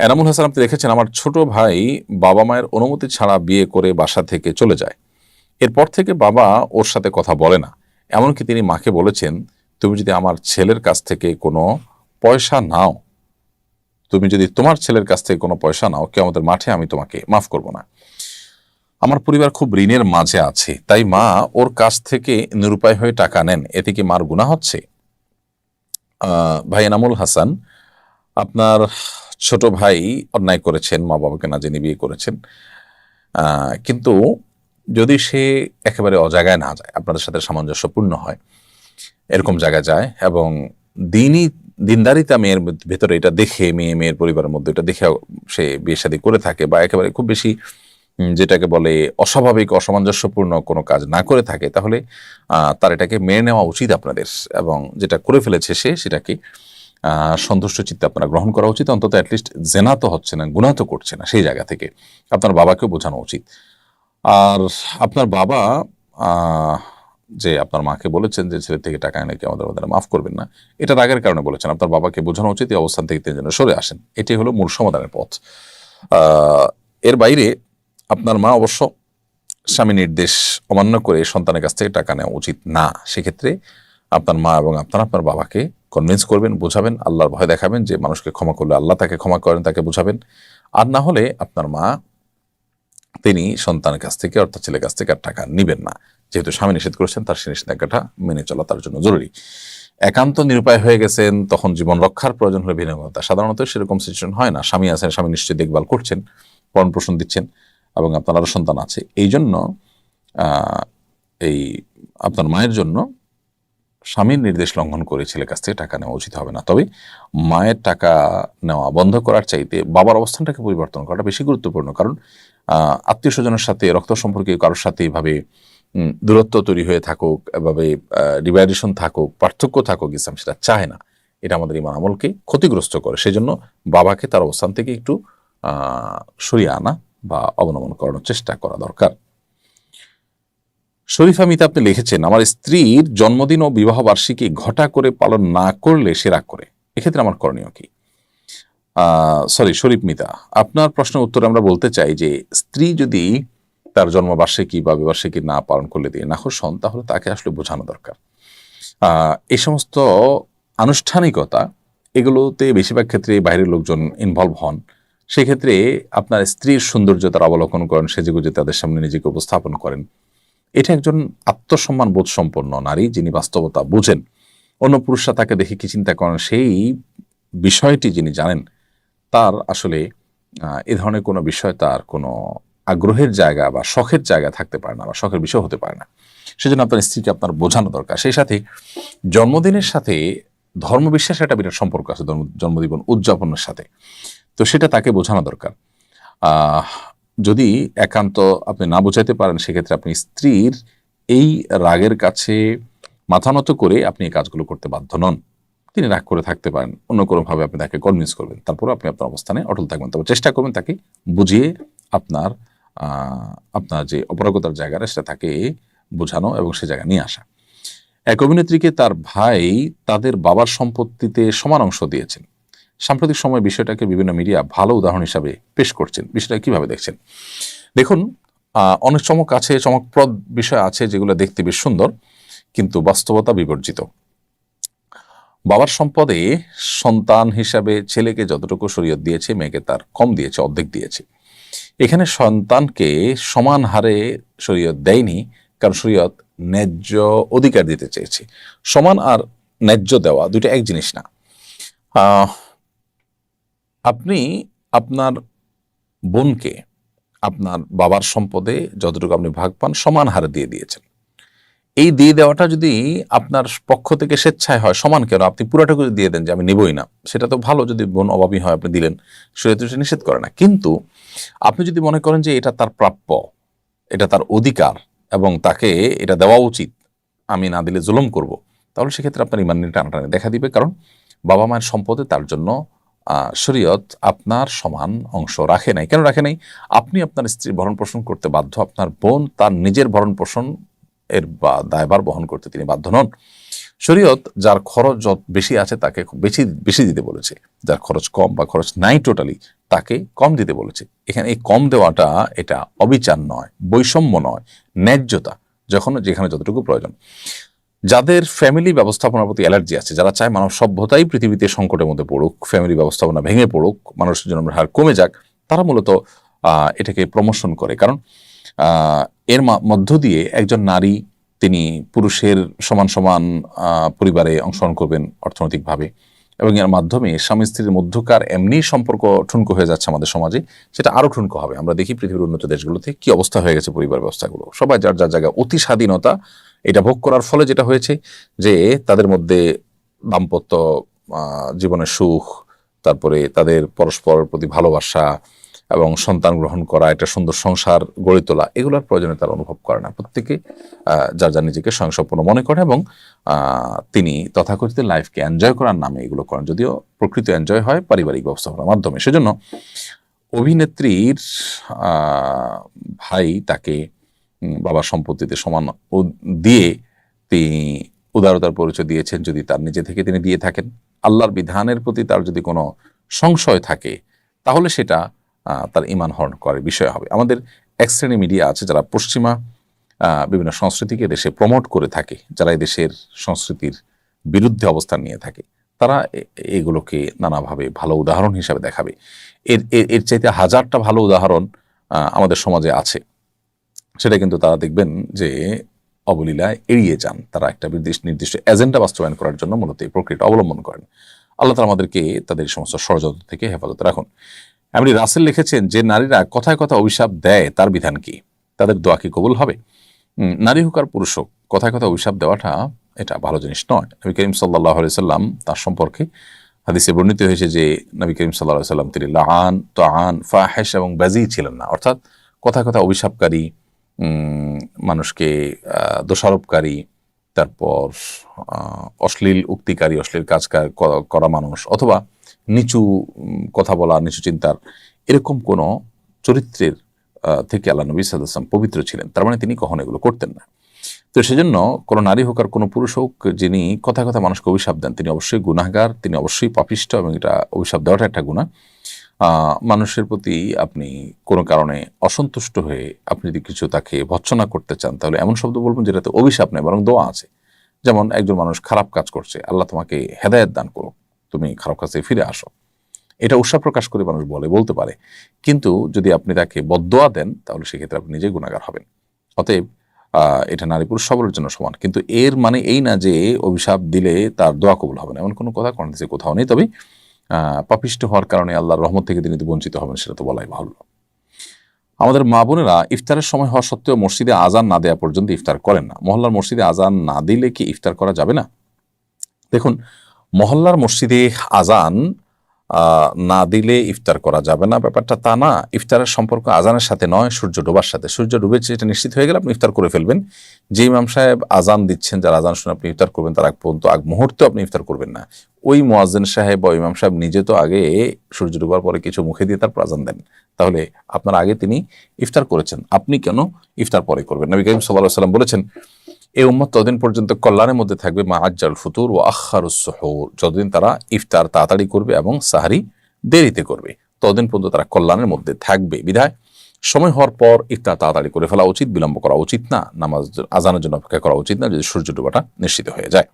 এনামুল হাসান, আপনি দেখেছেন আমার ছোট ভাই বাবা মায়ের অনুমতি ছাড়া বিয়ে করে বাসা থেকে চলে যায়। এরপর থেকে বাবা ওর সাথে কথা বলে না। এমনকি তিনি মাকে বলেছেন, তুমি যদি আমার ছেলের কাছ থেকে কোনো পয়সা নাও, তুমি যদি তোমার ছেলের কাছ থেকে কোনো পয়সা নাও, কিয়ামতের মাঠে আমি তোমাকে মাফ করব না। আমার পরিবার খুব ঋণের মাঝে আছে, তাই মা ওর কাছ থেকে নিরুপায় হয়ে টাকা নেন, এতে কি মার গুনাহ হচ্ছে? ভাই এনামুল হাসান, আপনার ছোট ভাই অন্যায় করেছেন, মা বাবাকে না জেনে বিয়ে করেছেন। কিন্তু যদি সে একেবারে অজায়গায় না যায়, আপনাদের সাথে সামঞ্জস্যপূর্ণ হয়, এরকম জায়গায় যায় এবং দিনই দিনদারিতা মেয়ের ভেতরে এটা দেখে, মেয়ের পরিবারের মধ্যে এটা দেখে সে বিয়ে শাদী করে থাকে, বা একেবারে খুব বেশি যেটাকে বলে অস্বাভাবিক অসামঞ্জস্যপূর্ণ কোনো কাজ না করে থাকে, তাহলে তার এটাকে মেনে নেওয়া উচিত আপনাদের, এবং যেটা করে ফেলেছে সে সেটাকে সন্তুষ্ট চিত্তে আপনারা গ্রহণ করা উচিত। অন্তত অ্যাটলিস্ট জেনা তো হচ্ছে না, গুনাহ তো করছে না, সেই জায়গা থেকে আপনার বাবাকেও বোঝানো উচিত। আর আপনার বাবা যে আপনার মাকে বলেছেন যে ছেলে থেকে টাকা এনে কি আমাদের মাফ করবেন না, এটা রাগের কারণে বলেছেন। আপনার বাবাকে বোঝানো উচিত এই অবস্থান থেকে তিনি যেন সরে আসেন, এটাই হলো মূল সমাধানের পথ। এর বাইরে আপনার মা অবশ্য স্বামী নির্দেশ অমান্য করে সন্তানের কাছ থেকে টাকা নেওয়া উচিত না। সেক্ষেত্রে আপনার মা এবং আপনার বাবাকে কনভিন্স করবেন, বোঝাবেন, আল্লাহর ভয় দেখাবেন যে মানুষকে ক্ষমা করলে আল্লাহ তাকে ক্ষমা করেন, তাকে বোঝাবেন। আর না হলে আপনার মা তিনি সন্তানের কাছ থেকে, অর্থাৎ ছেলের কাছ থেকে আর টাকা নিবেন না। যেহেতু স্বামী নিষেধ করেছেন, তার সে নিষেধাজ্ঞাটা মেনে চলা তার জন্য জরুরি। একান্ত নিরুপায় হয়ে গেছেন, তখন জীবন রক্ষার প্রয়োজন হলে ভিন্নতা। সাধারণত সেরকম সিচুয়েশন হয় না। স্বামী আছেন, স্বামী নিশ্চয়ই দেখভাল করছেন, ভরণ পোষণ দিচ্ছেন, এবং আপনার আরও সন্তান আছে। এই জন্য এই আপনার মায়ের জন্য স্বামীর নির্দেশ লঙ্ঘন করে ছেলের কাছ থেকে টাকা নেওয়া উচিত হবে না। তবে মায়ের টাকা নেওয়া বন্ধ করার চাইতে বাবার অবস্থানটাকে পরিবর্তন করাটা বেশি গুরুত্বপূর্ণ। কারণ আত্মীয় স্বজনের সাথে, রক্ত সম্পর্কে কারোর সাথে এভাবে দূরত্ব তৈরি হয়ে থাকুক, এভাবে ডিভাইডেশন থাকুক, পার্থক্য থাকুক, ইসলাম সেটা চায় না। এটা আমাদের ইমান আমলকে ক্ষতিগ্রস্ত করে। সেই জন্য বাবাকে তার অবস্থান থেকে একটু সরিয়ে আনা বা অবনমন করানোর চেষ্টা করা দরকার। শরীফা মিতা, আপনি লিখেছেন আমার স্ত্রীর জন্মদিন ও বিবাহ বার্ষিকী ঘটা করে পালন না করলে সে রাগ করে, এক্ষেত্রে আমার করণীয় কি? শরীফ মিতা, আপনার প্রশ্নের উত্তরে আমরা বলতে চাই যে স্ত্রী যদি তার জন্মবার্ষিকী বা বিবার্ষিকী না পালন করলে দিয়ে নাখোশ হন, তাহলে তাকে আসলে বোঝানো দরকার। এই সমস্ত আনুষ্ঠানিকতা, এগুলোতে বেশিরভাগ ক্ষেত্রে বাইরের লোকজন ইনভলভ হন। সেক্ষেত্রে আপনার স্ত্রীর সৌন্দর্য তারা অবলোকন করেন, সেজেগুজে তাদের সামনে নিজেকে উপস্থাপন করেন। এটা একজন আত্মসম্মান বোধ সম্পন্ন নারী, যিনি বাস্তবতা বুঝেন। অন্য পুরুষরা তাকে দেখে কি চিন্তা করেন, সেই বিষয়টি যিনি জানেন, তার আসলে এ ধরনের কোনো বিষয় তার কোনো আগ্রহের জায়গা বা শখের জায়গা থাকতে পারে না, বা শখের বিষয় হতে পারে না। সেজন্য আপনার স্ত্রীকে আপনার বোঝানো দরকার। সেই সাথে জন্মদিনের সাথে ধর্মবিশ্বাসের একটা বিরাট সম্পর্ক আছে, জন্মদিন উদযাপনের সাথে। তো সেটা তাকে বোঝানো দরকার। যদি একান্ত আপনি না বোঝাইতে পারেন, সেক্ষেত্রে আপনি স্ত্রীর এই রাগের কাছে মাথা নত করে আপনি এই কাজগুলো করতে বাধ্য নন। তিনি রাগ করে থাকতে পারেন, অন্য কোনোভাবে আপনি তাকে কনভিন্স করবেন, তারপর আপনি আপনার অবস্থানে অটল থাকবেন। তবে চেষ্টা করবেন তাকে বুঝিয়ে আপনার আপনার যে অপারগতার জায়গাটা সেটা তাকে বোঝানো এবং সে জায়গা নিয়ে আসা। এক অভিনেত্রীকে তার ভাই তাদের বাবার সম্পত্তিতে সমান অংশ দিয়েছেন। সাম্প্রতিক সময় বিষয়টাকে বিভিন্ন মিডিয়া ভালো উদাহরণ হিসাবে পেশ করছেন। বিষয়টা কিভাবে দেখছেন? দেখুন, অনেক চমকপ্রদ বিষয় আছে যেগুলো দেখতে বেশ সুন্দর, কিন্তু বাস্তবতা বিবর্জিত। বাবার সম্পদে সন্তান হিসাবে ছেলেকে যতটুকু শরীয়ত দিয়েছে, মেয়েকে তার কম দিয়েছে, অর্ধেক দিয়েছে। এখানে সন্তানকে সমান হারে শরীয়ত দেয়নি, কারণ শরীয়ত ন্যায্য অধিকার দিতে চেয়েছে। সমান আর ন্যায্য দেওয়া দুইটা এক জিনিস না। আপনি আপনার বোনকে আপনার বাবার সম্পদে যতটুকু আপনি ভাগ পান সমান হারে দিয়ে দিয়েছেন। এই দিয়ে দেওয়াটা যদি আপনার পক্ষ থেকে স্বেচ্ছায় হয়, সমান কেন, আপনি পুরোটুকু দিয়ে দেন যে আমি নেবই না, সেটা তো ভালো। যদি বোন অভাবী হয় আপনি দিলেন, শরীয়ত নিষেধ করে না। কিন্তু আপনি যদি মনে করেন যে এটা তার প্রাপ্য, এটা তার অধিকার এবং তাকে এটা দেওয়া উচিত, আমি না দিলে জুলুম করব, তাহলে সেক্ষেত্রে আপনার ইমান নিয়ে টানাটানি দেখা দিবে। কারণ বাবা মায়ের সম্পদে তার জন্য শরীয়ত আপনার সমান অংশ রাখে নাই। কেন রাখে নাই? আপনি আপনার স্ত্রীর ভরণ পোষণ করতে বাধ্য, আপনার বোন তার নিজের ভরণ পোষণ এর দায়ভার বহন করতে তিনি বাধ্য নন। শরীয়ত যার খরচ যত বেশি আছে তাকে বেশি বেশি দিতে বলেছে, যার খরচ কম বা খরচ নাই টোটালি তাকে কম দিতে বলেছে। এখানে এই কম দেওয়াটা এটা অবিচার নয়, বৈষম্য নয়, ন্যায্যতা, যখন যেখানে যতটুকু প্রয়োজন। যাদের ফ্যামিলি ব্যবস্থাপনার প্রতি অ্যালার্জি আছে, যারা চায় মানব সভ্যতাই পৃথিবীতে সংকটের মধ্যে পড়ুক, ফ্যামিলি ব্যবস্থাপনা ভেঙে পড়ুক, মানুষের জন্মের হার কমে যাক, তারা মূলত এটাকে প্রমোশন করে। কারণ এর মধ্য দিয়ে একজন নারী তিনি পুরুষের সমান সমান পরিবারে অংশগ্রহণ করবেন অর্থনৈতিকভাবে, এবং এর মাধ্যমে স্বামী স্ত্রীর মধ্যকার এমনি সম্পর্ক ঠুনকো হয়ে যাচ্ছে আমাদের সমাজে, সেটা আরও ঠুনকো হবে। আমরা দেখি পৃথিবীর উন্নত দেশগুলোতে কি অবস্থা হয়ে গেছে পরিবার ব্যবস্থাগুলো, সবাই যার যার জায়গায় অতি স্বাধীনতা এটা ভোগ করার ফলে যেটা হয়েছে যে তাদের মধ্যে দাম্পত্য জীবনের সুখ, তারপরে তাদের পরস্পরের প্রতি ভালোবাসা এবং সন্তান গ্রহণ করা, একটা সুন্দর সংসার গড়ে তোলা, এগুলোর প্রয়োজনে তারা অনুভব করে না। প্রত্যেকে যার যার নিজেকে স্বয়ংসম্পূর্ণ মনে করে এবং তিনি তথাকথিত লাইফকে এনজয় করার নামে এগুলো করেন, যদিও প্রকৃত এনজয় হয় পারিবারিক ব্যবস্থাপনার মাধ্যমে। সেজন্য অভিনেত্রীর ভাই তাকে বাবার সম্পত্তিতে সমান দিয়ে তিনি উদারতার পরিচয় দিয়েছেন। যদি তার নিজে থেকে তিনি দিয়ে থাকেন, আল্লাহর বিধানের প্রতি তার যদি কোনো সংশয় থাকে, তাহলে সেটা তার ঈমান হরণ করার বিষয় হবে। আমাদের এক শ্রেণী মিডিয়া আছে যারা পশ্চিমা বিভিন্ন সংস্কৃতিকে দেশে প্রমোট করে থাকে, যারা এই দেশের সংস্কৃতির বিরুদ্ধে অবস্থান নিয়ে থাকে, তারা এগুলোকে নানাভাবে ভালো উদাহরণ হিসাবে দেখাবে। এর এর চাইতে হাজারটা ভালো উদাহরণ আমাদের সমাজে আছে, সেটা কিন্তু তারা দেখবেন যে অবলীলায় এড়িয়ে যান। তারা একটা নির্দিষ্ট এজেন্ডা বাস্তবায়ন করার জন্য মূলত এই প্রক্রিয়াটা অবলম্বন করেন। আল্লাহ তাআলা আমাদেরকে তাদের সমস্ত ষড়যন্ত্র থেকে হেফাজত রাখুন। এমনি রাসেল লিখেছেন যে নারীরা কথায় কথা অভিশাপ দেয় তার বিধান কি, তাদের দোয়া কি কবুল হবে? নারী হোক আর পুরুষ হোক, কথায় কথা অভিশাপ দেওয়াটা এটা ভালো জিনিস নয়। নবী করিম সাল্লাল্লাহু আলাইহি সাল্লাম তার সম্পর্কে হাদিসে বর্ণিত হয়েছে যে নবী করিম সাল্লাল্লাহু আলাইহি সাল্লাম তিনি লাআন, তাআন, ফাহিশ এবং বাযী ছিলেন না। অর্থাৎ কথায় কথা অভিশাপকারী, মানুষকে দোষারোপকারী, তারপর অশ্লীল উক্তিকারী, অশ্লীল কাজ করা মানুষ, অথবা নিচু কথা বলা, নিচু চিন্তার এরকম কোনো চরিত্রের থেকে আল্লাহ নবী সাল্লাল্লাহু আলাইহি ওয়াসাল্লাম পবিত্র ছিলেন। তার মানে তিনি কখনো এগুলো করতেন না। তো সেজন্য কোনো নারী হোক আর কোনো পুরুষ হোক, যিনি কথা কথা মানুষকে অভিশাপ দেন, তিনি অবশ্যই গুনাহগার, তিনি অবশ্যই পাপিষ্ঠ, এবং এটা অভিশাপ দেওয়াটা একটা গুনাহ। মানুষের প্রতি আপনি কোনো কারণে অসন্তুষ্ট হয়ে আপনি যদি কিছু তাকে ভর্ৎসনা করতে চান, তাহলে এমন শব্দ বলবেন যেটাতে অভিশাপ নেই বরং দোয়া আছে। যেমন একজন মানুষ খারাপ কাজ করছে, আল্লাহ তোমাকে হেদায়েত দান করো, তুমি খারাপ কাজ থেকে ফিরে আসো, এটা উৎসাহ প্রকাশ করে মানুষ বলতে পারে। কিন্তু যদি আপনি তাকে বদদোয়া দেন, তাহলে সেক্ষেত্রে আপনি নিজেই গুনাহগার হবেন। অতএব এটা নারী পুরুষ সবার জন্য সমান। কিন্তু এর মানে এই না যে অভিশাপ দিলে তার দোয়া কবুল হবে না, এমন কোনো কথা কোরআন হাদিসে কোথাও নেই। তবে পাপিষ্ঠ হওয়ার কারণে আল্লাহর রহমত থেকে তিনি বঞ্চিত হবেন, সেটা তো বলাই ভালো। আমাদের মা বোনেরা ইফতারের সময় হওয়া সত্ত্বেও মসজিদে আজান না দেওয়া পর্যন্ত ইফতার করেন না। মহল্লার মসজিদে আজান না দিলে কি ইফতার করা যাবে না? দেখুন, মহল্লার মসজিদে আজান না দিলে ইফতার করা যাবে না, ব্যাপারটা তা না। ইফতারের সম্পর্ক আজানের সাথে নয়, সূর্য ডোবার সাথে। সূর্য ডুবেছে এটা নিশ্চিত হয়ে গেলে আপনি ইফতার করে ফেলবেন। যে ইমাম সাহেব আজান দিচ্ছেন, যারা আজান শুনে আপনি ইফতার করবেন, তার আগ মুহূর্তে আপনি ইফতার করবেন না। ওই মুয়াজ্জিন সাহেব বা ইমাম সাহেব নিজে তো আগে সূর্য ডুবার পরে কিছু মুখে দিয়ে তারপর আজান দেন, তাহলে আপনার আগে তিনি ইফতার করেছেন, আপনি কেন ইফতার পরে করবেন? নবী করিম সাল্লাল্লাহু আলাইহি ওয়াসাল্লাম বলেছেন, এই উম্মত ততদিন পর্যন্ত কল্যাণের মধ্যে থাকবে মা আজ্জাল ফুতুর ও আখারুস সুহুর, যতদিন তারা ইফতার তাড়াতাড়ি করবে এবং সাহারি দেরিতে করবে, ততদিন পর্যন্ত তারা কল্যাণের মধ্যে থাকবে। বিধায় সময় হওয়ার পর ইফতার তাড়াতাড়ি করে ফেলা উচিত, বিলম্ব করা উচিত না, নামাজ আজানের জন্য অপেক্ষা করা উচিত না, যদি সূর্য ডোবাটা নিশ্চিত হয়ে যায়।